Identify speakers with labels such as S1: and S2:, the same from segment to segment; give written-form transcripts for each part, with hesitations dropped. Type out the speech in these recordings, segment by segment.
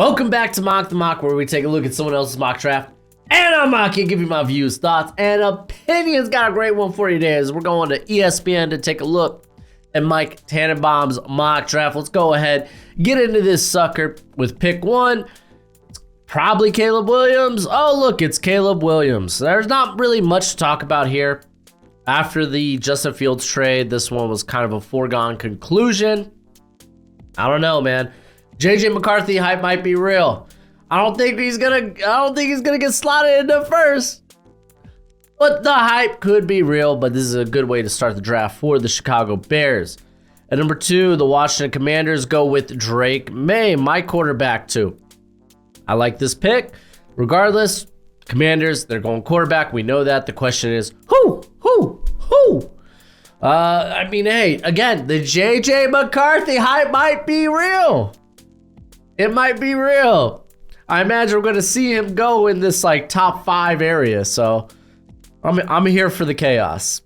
S1: Welcome back to Mock the Mock, where we take a look at someone else's mock draft and I'm mocking, give you my views, thoughts, and opinions. Got a great one for you today as we're going to ESPN to take a look at Mike Tannenbaum's mock draft. Let's go ahead, get into this sucker with pick one. It's probably Caleb Williams. Oh, look, it's Caleb Williams. There's not really much to talk about here. After the Justin Fields trade, this one was kind of a foregone conclusion. I don't know, man. JJ McCarthy hype might be real. I don't think he's gonna get slotted into first. But the hype could be real, but this is a good way to start the draft for the Chicago Bears. At number 2, the Washington Commanders go with Drake May, my quarterback too. I like this pick. Regardless, Commanders, they're going quarterback. We know that. The question is, who? I mean, hey, again, the JJ McCarthy hype might be real. It might be real. I imagine we're going to see him go in this like top 5 area. So I'm here for the chaos.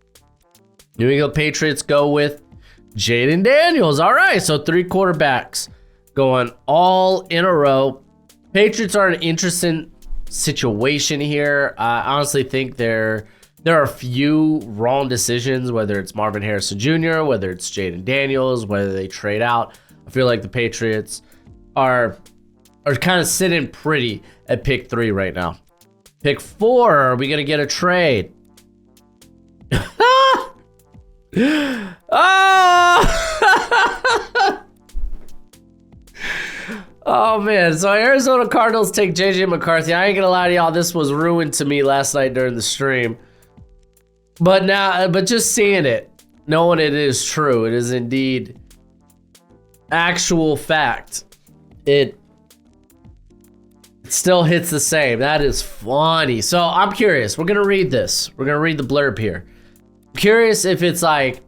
S1: New England Patriots go with Jaden Daniels. All right, so 3 quarterbacks going all in a row. Patriots are an interesting situation here. I honestly think there are a few wrong decisions, whether it's Marvin Harrison Jr., whether it's Jaden Daniels, whether they trade out. I feel like the Patriots are kind of sitting pretty at pick 3 right now. Pick 4, are we going to get a trade? Oh, man. So Arizona Cardinals take JJ McCarthy. I ain't going to lie to y'all. This was ruined to me last night during the stream. But just seeing it, knowing it is true, it is indeed actual fact. It still hits the same. That is funny. So I'm curious. We're going to read this. We're going to read the blurb here. I'm curious if it's like,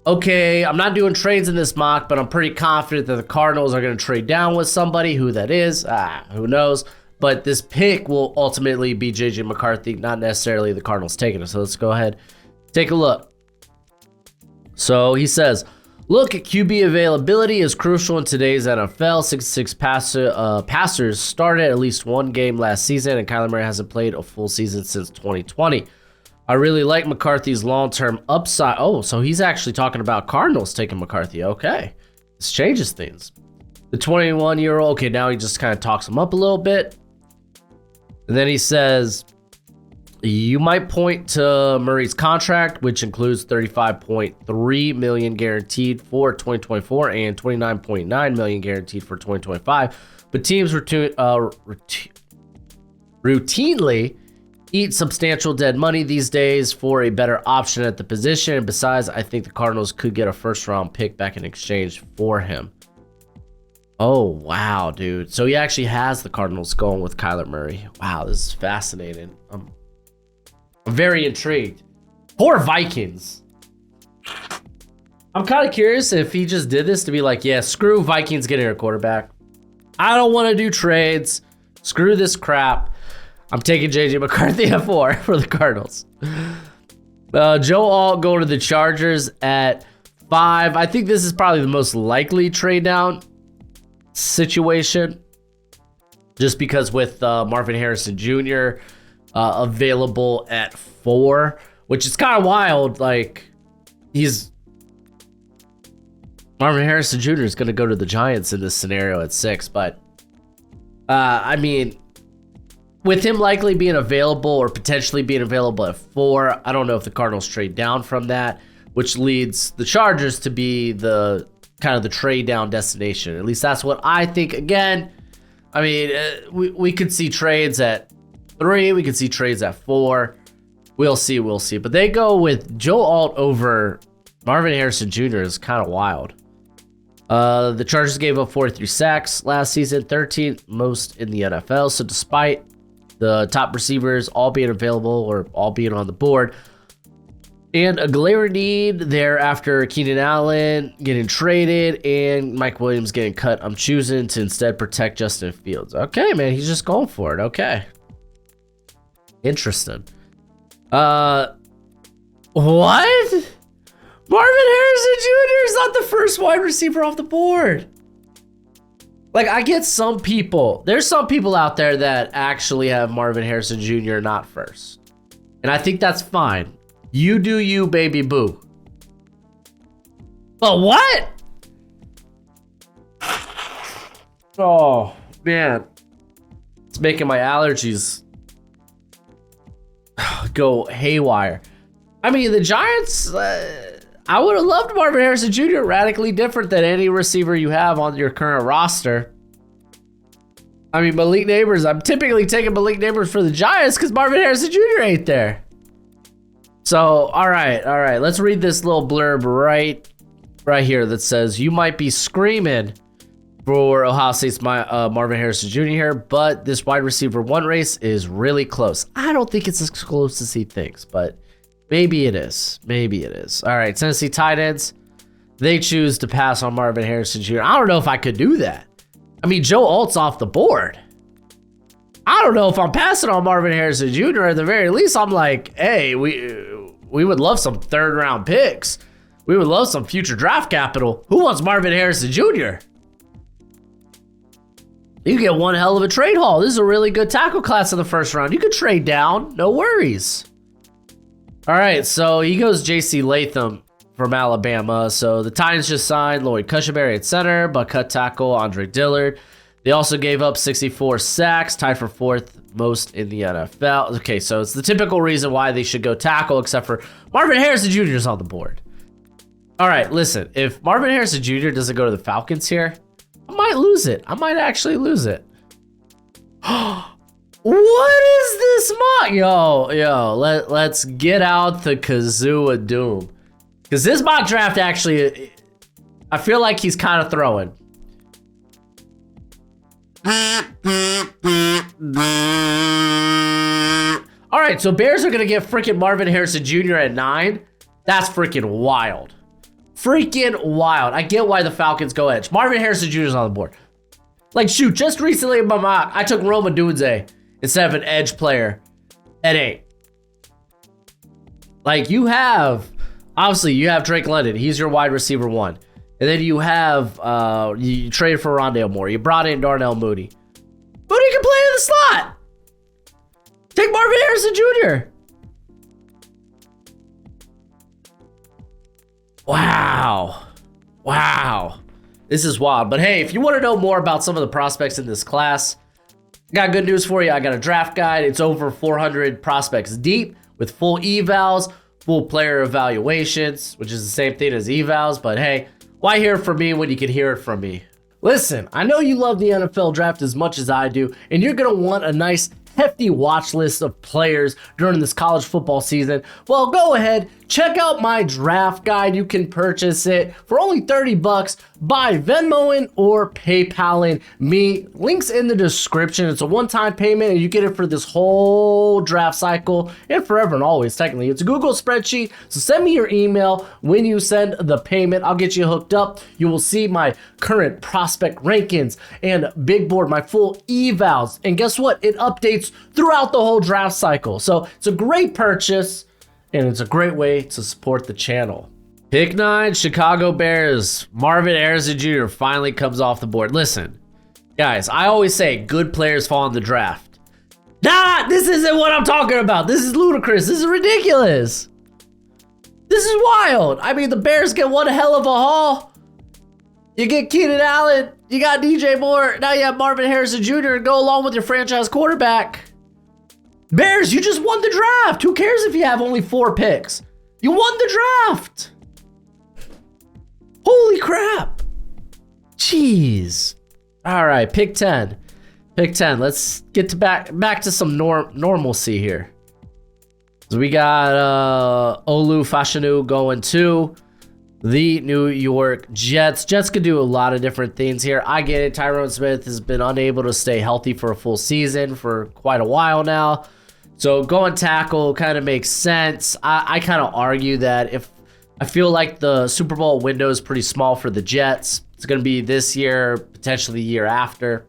S1: okay, I'm not doing trades in this mock, but I'm pretty confident that the Cardinals are going to trade down with somebody. Who that is, who knows? But this pick will ultimately be JJ McCarthy, not necessarily the Cardinals taking it. So let's go ahead, take a look. So he says, look at QB availability is crucial in today's NFL. 66 passers started at least one game last season, and Kyler Murray hasn't played a full season since 2020. I really like McCarthy's long-term upside. Oh, so he's actually talking about Cardinals taking McCarthy. Okay, this changes things. The 21-year-old, okay, now he just kind of talks him up a little bit. And then he says, you might point to Murray's contract, which includes $35.3 million guaranteed for 2024 and $29.9 million guaranteed for 2025. But teams routinely eat substantial dead money these days for a better option at the position. And besides, I think the Cardinals could get a first-round pick back in exchange for him. Oh, wow, dude. So he actually has the Cardinals going with Kyler Murray. Wow, this is fascinating. I'm very intrigued. Poor Vikings. I'm kind of curious if he just did this to be like, yeah, screw Vikings getting a quarterback. I don't want to do trades. Screw this crap. I'm taking JJ McCarthy at 4 for the Cardinals. Joe Alt going to the Chargers at 5. I think this is probably the most likely trade down situation. Just because with Marvin Harrison Jr. Available at 4, which is kind of wild. Like, Marvin Harrison Jr. is going to go to the Giants in this scenario at 6, but I mean, with him likely being available or potentially being available at 4, I don't know if the Cardinals trade down from that, which leads the Chargers to be the kind of the trade down destination. At least that's what I think. Again, I mean, we could see trades at 3, we could see trades at 4. We'll see. But they go with Joe Alt over Marvin Harrison Jr. is kind of wild. The Chargers gave up 43 sacks last season, 13th most in the NFL. So despite the top receivers all being available or all being on the board, and a glaring need there after Keenan Allen getting traded and Mike Williams getting cut, I'm choosing to instead protect Justin Fields. Okay, man, he's just going for it. Okay. Interesting. What? Marvin Harrison Jr. is not the first wide receiver off the board. Like, I get some people. There's some people out there that actually have Marvin Harrison Jr. not first. And I think that's fine. You do you, baby boo. But what? Oh, man. It's making my allergies go haywire. I mean, the Giants, I would have loved Marvin Harrison Jr. radically different than any receiver you have on your current roster. I mean, Malik Neighbors, I'm typically taking Malik Neighbors for the Giants because Marvin Harrison Jr. ain't there. So, all right. Let's read this little blurb right here that says, you might be screaming for Ohio State's Marvin Harrison Jr. here, but this wide receiver 1 race is really close. I don't think it's as close as he thinks, but maybe it is. Maybe it is. All right, Tennessee tight ends, they choose to pass on Marvin Harrison Jr. I don't know if I could do that. I mean, Joe Alt's off the board. I don't know if I'm passing on Marvin Harrison Jr. At the very least, I'm like, hey, we would love some 3rd round picks. We would love some future draft capital. Who wants Marvin Harrison Jr.? You get one hell of a trade haul. This is a really good tackle class in the 1st round. You could trade down, no worries. All right, so he goes J.C. Latham from Alabama. So the Titans just signed Lloyd Cushenberry at center, but cut tackle Andre Dillard. They also gave up 64 sacks, tied for 4th most in the NFL. Okay, so it's the typical reason why they should go tackle, except for Marvin Harrison Jr. is on the board. All right, listen, if Marvin Harrison Jr. doesn't go to the Falcons here, I might lose it. I might actually lose it. What is this mock? Yo, let's get out the kazoo of doom. Because this mock draft actually, I feel like he's kind of throwing. All right, so Bears are going to get freaking Marvin Harrison Jr. at 9. That's freaking wild. Freaking wild. I get why the Falcons go edge. Marvin Harrison Jr. is on the board. Like, shoot, just recently in my mock, I took Roma Dunze instead of an edge player at 8. Like, you have, obviously, you have Drake London. He's your wide receiver 1. And then you have, you traded for Rondale Moore. You brought in Darnell Mooney. Mooney can play in the slot. Take Marvin Harrison Jr. Wow. This is wild. But hey, if you want to know more about some of the prospects in this class, I got good news for you. I got a draft guide. It's over 400 prospects deep with full evals, full player evaluations, which is the same thing as evals. But hey, why hear it from me when you can hear it from me? Listen, I know you love the NFL draft as much as I do, and you're going to want a nice hefty watch list of players during this college football season. Well, go ahead, check out my draft guide. You can purchase it for only $30 by Venmoing or PayPaling me. Links in the description. It's a one-time payment and you get it for this whole draft cycle and forever and always. Technically, it's a Google spreadsheet. So send me your email when you send the payment. I'll get you hooked up. You will see my current prospect rankings and big board, my full evals. And guess what? It updates throughout the whole draft cycle. So it's a great purchase and it's a great way to support the channel. Pick 9, Chicago Bears. Marvin Harrison Jr. finally comes off the board. Listen, guys, I always say good players fall in the draft. Nah, this isn't what I'm talking about. This is ludicrous. This is ridiculous. This is wild. I mean, the Bears get one hell of a haul. You get Keenan Allen, you got DJ Moore, now you have Marvin Harrison Jr. to go along with your franchise quarterback. Bears, you just won the draft. Who cares if you have only 4 picks? You won the draft. Holy crap. Jeez. All right, pick 10. Pick 10. Let's get to back to some normalcy here. So we got Olu Fashanu going to the New York Jets. Jets could do a lot of different things here. I get it. Tyron Smith has been unable to stay healthy for a full season for quite a while now. So going tackle kind of makes sense. I kind of argue that if I feel like the Super Bowl window is pretty small for the Jets. It's going to be this year, potentially the year after.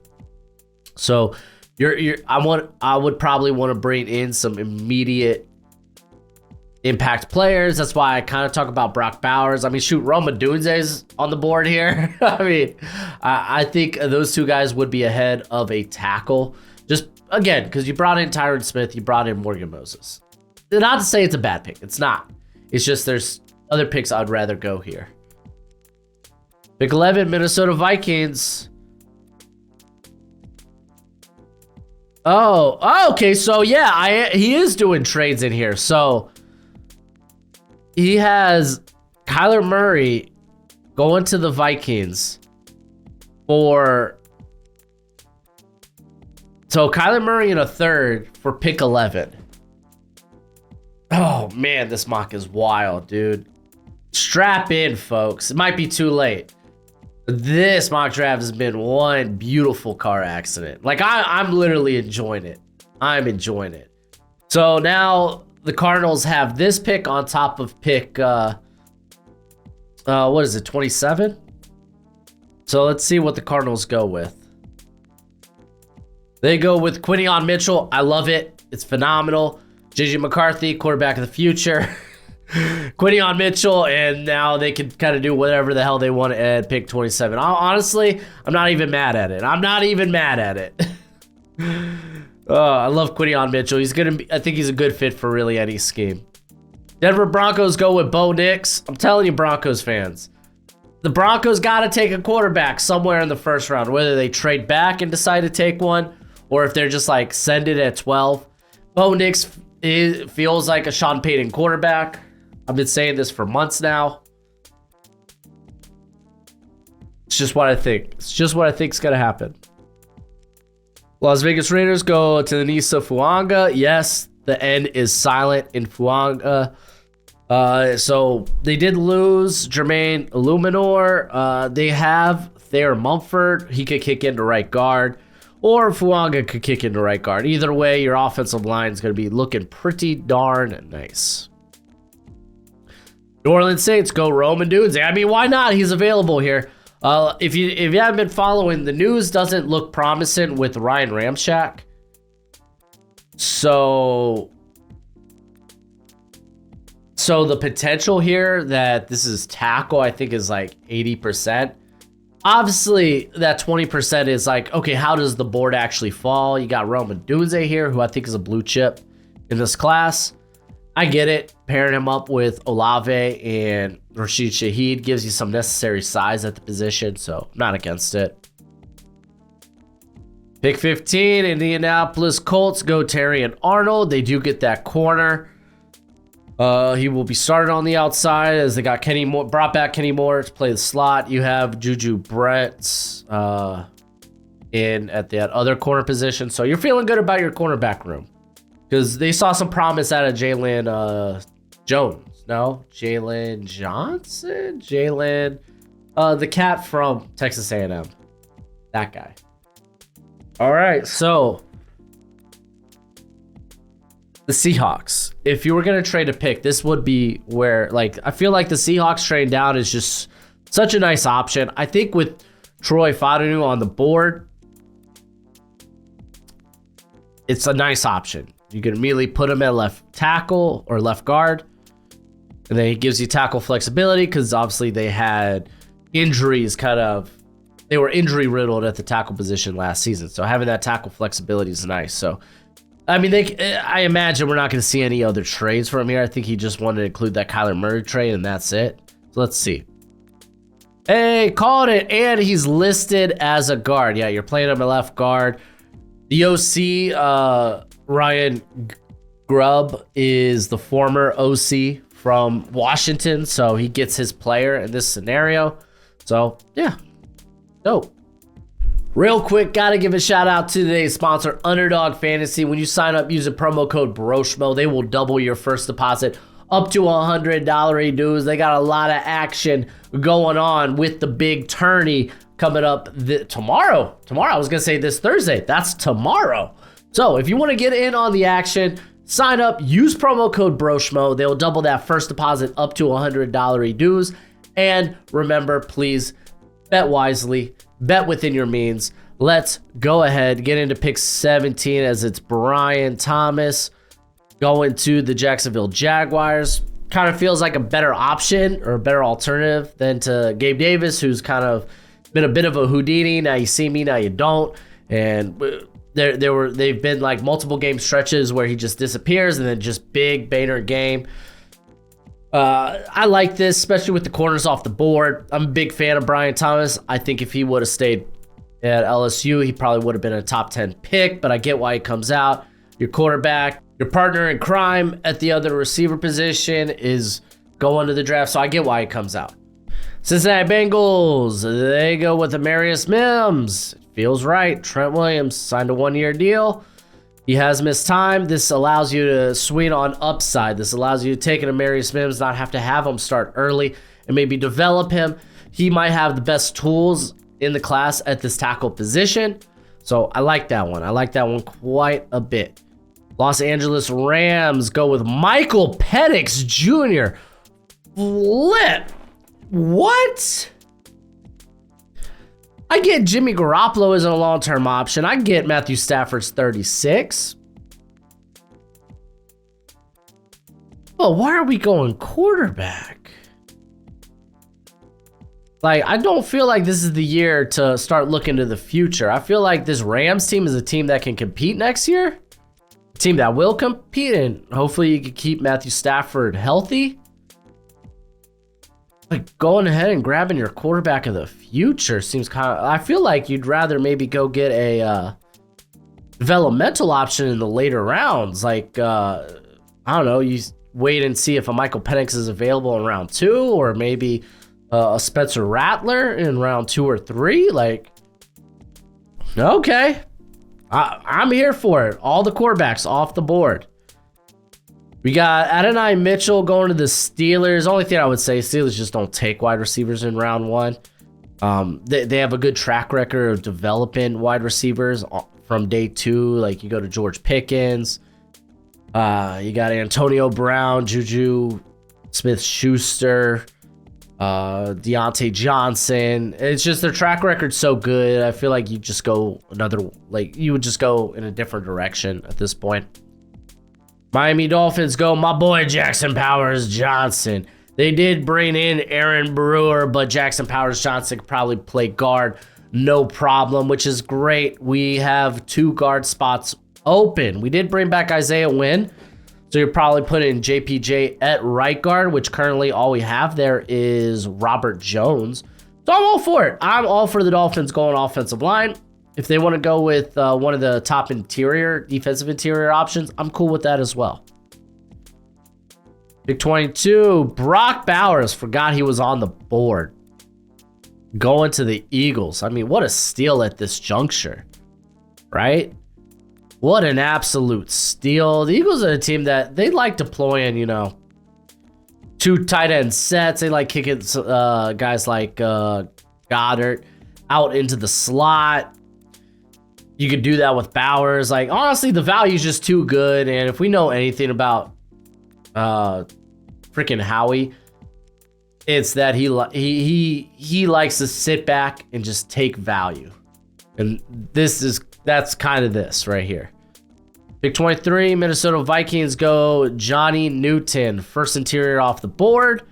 S1: So I would probably want to bring in some immediate impact players. That's why I kind of talk about Brock Bowers. I mean, shoot, Roma Dunze's on the board here. I mean, I think those two guys would be ahead of a tackle. Just, again, because you brought in Tyron Smith, you brought in Morgan Moses. Not to say it's a bad pick. It's not. It's just there's other picks I'd rather go here. Pick 11, Minnesota Vikings. Oh, okay. So, yeah, he is doing trades in here. So, he has Kyler Murray going to the Vikings for... So, Kyler Murray in a third for pick 11. Oh, man, this mock is wild, dude. Strap in, folks. It might be too late. This mock draft has been one beautiful car accident. Like, I'm literally enjoying it. I'm enjoying it. So now the Cardinals have this pick on top of pick, what is it, 27? So let's see what the Cardinals go with. They go with Quinyon Mitchell. I love it. It's phenomenal. JJ McCarthy, quarterback of the future. Quinyon Mitchell, and now they can kind of do whatever the hell they want at pick 27. Honestly, I'm not even mad at it. I'm not even mad at it. I love Quinyon Mitchell. He's gonna be, I think he's a good fit for really any scheme. Denver Broncos go with Bo Nix. I'm telling you, Broncos fans, the Broncos got to take a quarterback somewhere in the first round, whether they trade back and decide to take one, or if they're just like send it at 12. Bo Nix feels like a Sean Payton quarterback. I've been saying this for months now. It's just what I think. It's just what I think is going to happen. Las Vegas Raiders go to the Nisa Fuanga. Yes, the N is silent in Fuanga. So they did lose Jermaine Illuminor. They have Thayer Mumford. He could kick into right guard. Or Fuanga could kick into right guard. Either way, your offensive line is going to be looking pretty darn nice. New Orleans Saints go Roman Dunze. I mean, why not? He's available here. If you haven't been following, the news doesn't look promising with Ryan Ramczyk. So the potential here that this is tackle, I think, is like 80%. Obviously, that 20% is like, okay, how does the board actually fall? You got Roman Dunze here, who I think is a blue chip in this class. I get it. Pairing him up with Olave and Rashid Shaheed gives you some necessary size at the position, so I'm not against it. Pick 15, Indianapolis Colts go Terry and Arnold. They do get that corner. He will be started on the outside as they got Kenny Moore, brought back Kenny Moore to play the slot. You have Juju Brents in at that other corner position, so you're feeling good about your cornerback room. Because they saw some promise out of Jalen Jones. No? Jalen Johnson? Jalen... the cat from Texas A&M. That guy. All right, so... the Seahawks. If you were going to trade a pick, this would be where... like, I feel like the Seahawks trading down is just such a nice option. I think with Troy Fautanu on the board, it's a nice option. You can immediately put him at left tackle or left guard. And then he gives you tackle flexibility because obviously they had injuries they were injury riddled at the tackle position last season. So having that tackle flexibility is nice. So, I mean, I imagine we're not going to see any other trades from here. I think he just wanted to include that Kyler Murray trade and that's it. So let's see. Hey, called it. And he's listed as a guard. Yeah, you're playing him a left guard. The OC, Ryan Grubb, is the former OC from Washington, so he gets his player in this scenario. So, yeah, dope. Real quick, gotta give a shout out to today's sponsor, Underdog Fantasy. When you sign up using promo code Broshmo, they will double your first deposit up to $100 dues. They got a lot of action going on with the big tourney coming up tomorrow. I was gonna say this Thursday. That's tomorrow. So if you want to get in on the action, sign up, use promo code Broshmo. They'll double that first deposit up to $100 dues. And remember, please bet wisely, bet within your means. Let's go ahead, get into pick 17 as it's Brian Thomas going to the Jacksonville Jaguars. Kind of feels like a better option or a better alternative than to Gabe Davis, who's kind of been a bit of a Houdini. Now you see me, now you don't. And they've been like multiple game stretches where he just disappears and then just big banner game. I like this, especially with the corners off the board. I'm a big fan of Brian Thomas. I think if he would have stayed at LSU, he probably would have been a top 10 pick, but I get why he comes out. Your quarterback, your partner in crime at the other receiver position is going to the draft, so I get why he comes out. Cincinnati Bengals, they go with Amarius Mims. It feels right. Trent Williams signed a 1-year deal. He has missed time. This allows you to swing on upside. This allows you to take an Amarius Mims, not have to have him start early and maybe develop him. He might have the best tools in the class at this tackle position. So I like that one. I like that one quite a bit. Los Angeles Rams go with Michael Penix Jr. Flip. What? I get Jimmy Garoppolo as a long-term option. I get Matthew Stafford's 36. But why are we going quarterback? Like, I don't feel like this is the year to start looking to the future. I feel like this Rams team is a team that can compete next year. A team that will compete, and hopefully you can keep Matthew Stafford healthy. Like, going ahead and grabbing your quarterback of the future seems kind of... I feel like you'd rather maybe go get a developmental option in the later rounds. Like, I don't know, you wait and see if a Michael Penix is available in round 2, or maybe a Spencer Rattler in round 2 or 3. Like, okay. I'm here for it. All the quarterbacks off the board. We got Adonai Mitchell going to the Steelers. Only thing I would say, Steelers just don't take wide receivers in round 1. They have a good track record of developing wide receivers from day 2. Like, you go to George Pickens. You got Antonio Brown, Juju Smith-Schuster, Deontay Johnson. It's just their track record's so good. I feel like you just go you would just go in a different direction at this point. Miami Dolphins go my boy Jackson Powers Johnson. They did bring in Aaron Brewer, but Jackson Powers Johnson could probably play guard no problem, which is great. We have 2 guard spots open. We did bring back Isaiah Wynn, so you're probably putting JPJ at right guard, which currently all we have there is Robert Jones. So I'm all for it. I'm all for the Dolphins going offensive line. If they want to go with one of the top defensive interior options, I'm cool with that as well. Pick 22, Brock Bowers. Forgot he was on the board. Going to the Eagles. I mean, what a steal at this juncture, right? What an absolute steal. The Eagles are a team that they like deploying, 2 tight end sets. They like kicking guys like Goddard out into the slot. You could do that with Bowers. Like, honestly, the value is just too good. And if we know anything about freaking Howie, it's that he likes to sit back and just take value. And that's kind of this right here. Pick 23, Minnesota Vikings go Johnny Newton, first interior off the board.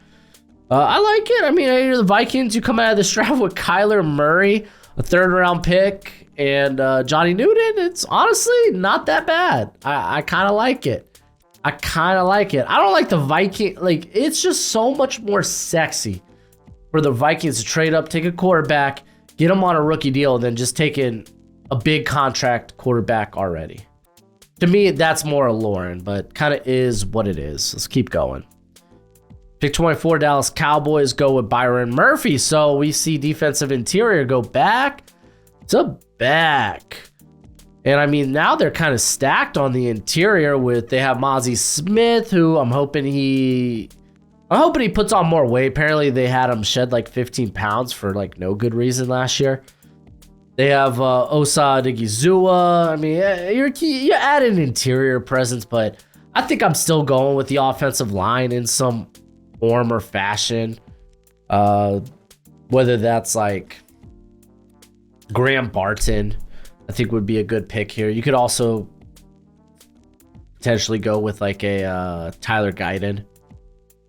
S1: I like it. I mean, you're the Vikings. You come out of this draft with Kyler Murray, a 3rd round pick, and Johnny Newton. It's honestly not that bad. I kind of like it. I don't like the Viking. Like, it's just so much more sexy for the Vikings to trade up, take a quarterback, get him on a rookie deal, than just taking a big contract quarterback already. To me, that's more alluring, but kind of is what it is. Let's keep going. Pick 24, Dallas Cowboys go with Byron Murphy. So we see defensive interior go back to back. And I mean, now they're kind of stacked on the interior they have Mozzie Smith, who I'm hoping he puts on more weight. Apparently they had him shed like 15 pounds for like no good reason last year. They have Osa Odigizua. I mean, you add an interior presence, but I think I'm still going with the offensive line in some form or fashion. Whether that's like Graham Barton, I think would be a good pick here. You could also potentially go with like a Tyler Guyton.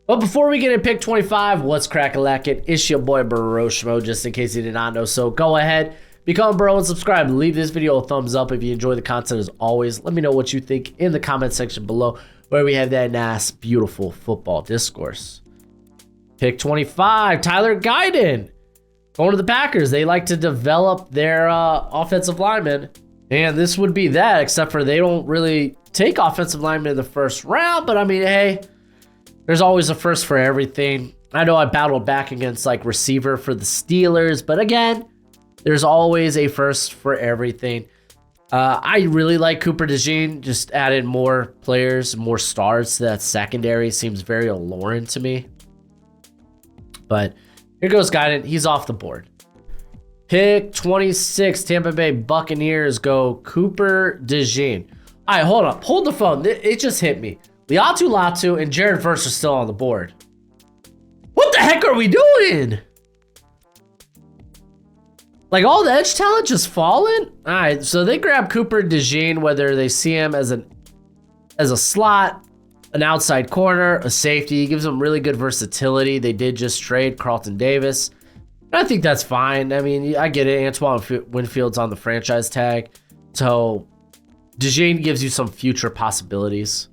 S1: But before we get in pick 25, what's crack-a-lackin'? It's your boy Broshmo, just in case you did not know. So go ahead, become a bro and subscribe. Leave this video a thumbs up if you enjoy the content as always. Let me know what you think in the comment section below, where we have that nice, beautiful football discourse. Pick 25, Tyler Guyton. Going to the Packers. They like to develop their offensive linemen. And this would be that, except for they don't really take offensive linemen in the first round. But I mean, hey, there's always a first for everything. I know I battled back against like receiver for the Steelers, but again, there's always a first for everything. I really like Cooper DeJean. Just added more players, more stars to that secondary. Seems very alluring to me. But here goes Guyton. He's off the board. Pick 26, Tampa Bay Buccaneers go Cooper DeJean. All right, hold up. Hold the phone. It just hit me. Latu and Jared Verse are still on the board. What the heck are we doing? Like all the edge talent just falling? All right, so they grab Cooper DeJean, whether they see him as a slot, an outside corner, a safety. He gives them really good versatility. They did just trade Carlton Davis. I think that's fine. I mean, I get it. Antoine Winfield's on the franchise tag. So DeJean gives you some future possibilities.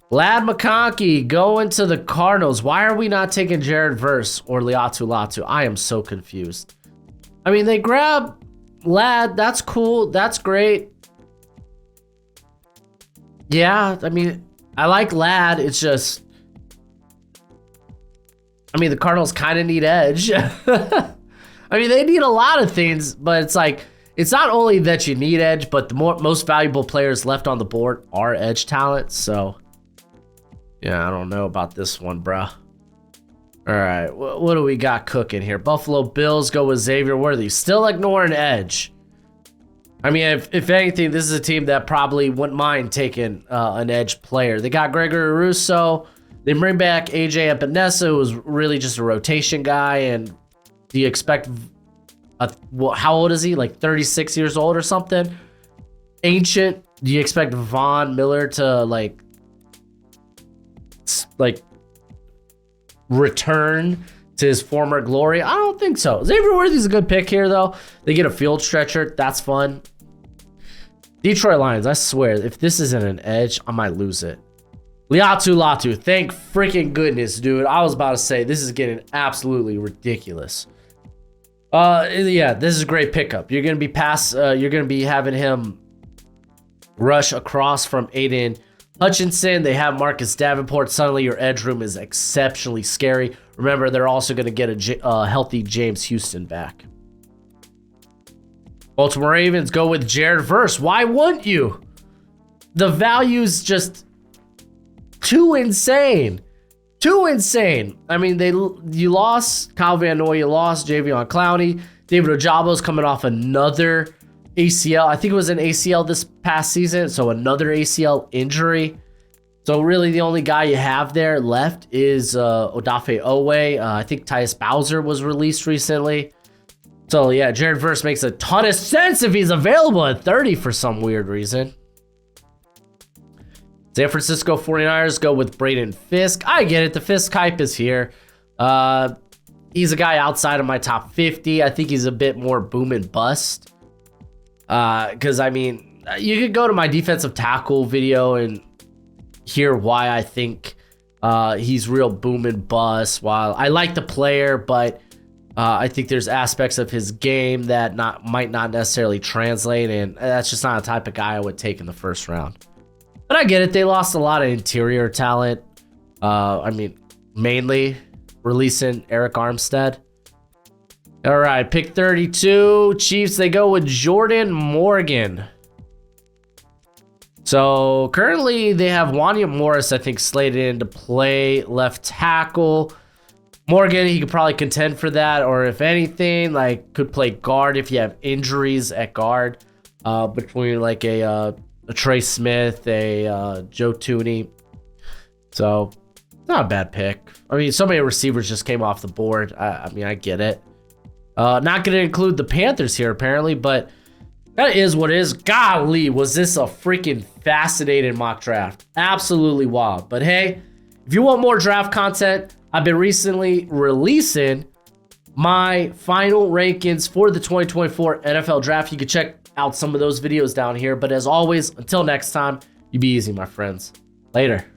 S1: Lad McConkey going to the Cardinals. Why are we not taking Jared Verse or Latu? I am so confused. I mean, they grab Lad. That's cool. That's great. Yeah, I mean, I like Lad. It's just, I mean, the Cardinals kind of need edge. I mean, they need a lot of things, but it's like, it's not only that you need edge, but the most valuable players left on the board are edge talent. So, yeah, I don't know about this one, bruh. All right, what do we got cooking here? Buffalo Bills go with Xavier Worthy. Still ignoring edge. I mean, if anything, this is a team that probably wouldn't mind taking an edge player. They got Gregory Rousseau. They bring back AJ Epinesa, who was really just a rotation guy. And do you expect, how old is he? Like 36 years old or something? Ancient. Do you expect Von Miller to like return to his former glory? I don't think so. Xavier Worthy's a good pick here, though. They get a field stretcher. That's fun. Detroit Lions, I swear, if this isn't an edge, I might lose it. Latu. Thank freaking goodness, dude. I was about to say, this is getting absolutely ridiculous. Yeah, this is a great pickup. You're going to be having him rush across from Aiden Hutchinson. They have Marcus Davenport. Suddenly your edge room is exceptionally scary. Remember, they're also going to get a healthy James Houston back. Baltimore Ravens go with Jared Verse. Why wouldn't you? The value's just too insane. Too insane. I mean, you lost Kyle Van Noy, you lost Javion Clowney. David Ojabo's coming off another ACL. I think it was an ACL this past season, so another ACL injury. So really the only guy you have there left is Odafe Owe. I think Tyus Bowser was released recently. So yeah, Jared Verse makes a ton of sense if he's available at 30 for some weird reason. San Francisco 49ers go with Braden Fisk. I get it. The Fisk hype is here. He's a guy outside of my top 50. I think he's a bit more boom and bust. Because, I mean, you could go to my defensive tackle video and hear why I think he's real boom and bust. While I like the player, but I think there's aspects of his game that might not necessarily translate. And that's just not a type of guy I would take in the first round. But I get it. They lost a lot of interior talent. I mean, mainly releasing Eric Armstead. All right, pick 32. Chiefs, they go with Jordan Morgan. So currently they have Wanya Morris, I think, slated in to play left tackle. Morgan, he could probably contend for that, or if anything, like could play guard if you have injuries at guard. Between like a Trey Smith, a Joe Tooney. So not a bad pick. I mean, so many receivers just came off the board. I mean, I get it. Not going to include the Panthers here, apparently, but That is what it is. Golly, was this a freaking fascinating mock draft. Absolutely wild. But hey, if you want more draft content, I've been recently releasing my final rankings for the 2024 NFL draft. You can check out some of those videos down here. But as always, until next time, you be easy, my friends. Later.